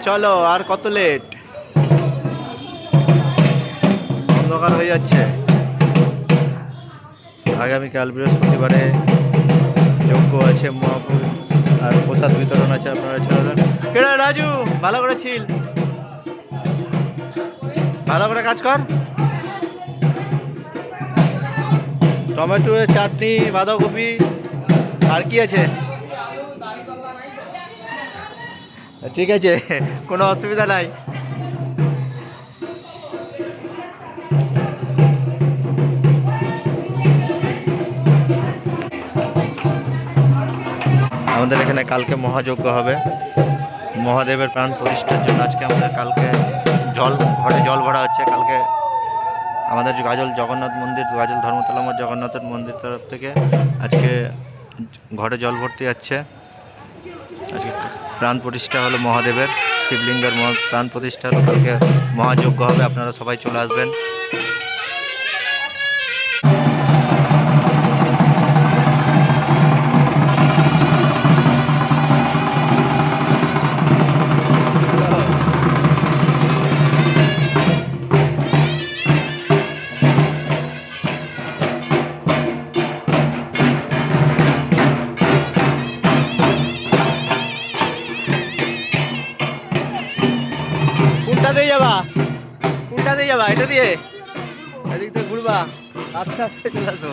চলো, আর কত লেট, অন্ধকার হয়ে যাচ্ছে। আগামীকাল বৃহস্পতিবারে যজ্ঞ আছে, মহাপুর আর প্রসাদ বিতরণ আছে। আপনারা চলে যান। কেডা রাজু, ভালো করে ছিল, ভালো করে কাজ কর। টমেটো চাটনি, বাঁধাকপি, আর কি আছে? ঠিক আছে, কোনো অসুবিধা নাই। আমাদের এখানে কালকে মহাযজ্ঞ হবে, মহাদেবের প্রাণ প্রতিষ্ঠার জন্য। আজকে আমাদের কালকে ঘরে জল ভরা হচ্ছে। কালকে আমাদের গাজল জগন্নাথ মন্দির, গাজল ধর্মতলা জগন্নাথের মন্দির তরফ থেকে আজকে ঘরে জল ভর্তি যাচ্ছে। আজকে প্রাণ প্রতিষ্ঠা হলো মহাদেবের, শিবলিঙ্গের প্রাণ প্রতিষ্ঠা হলো। কালকে মহাযজ্ঞ হবে, আপনারা সবাই চলে আসবেন। কোনটা দিয়ে যাবা? এটা দিয়ে, এদিক দিয়ে ঘুরবা, আস্তে আস্তে চলে আসো।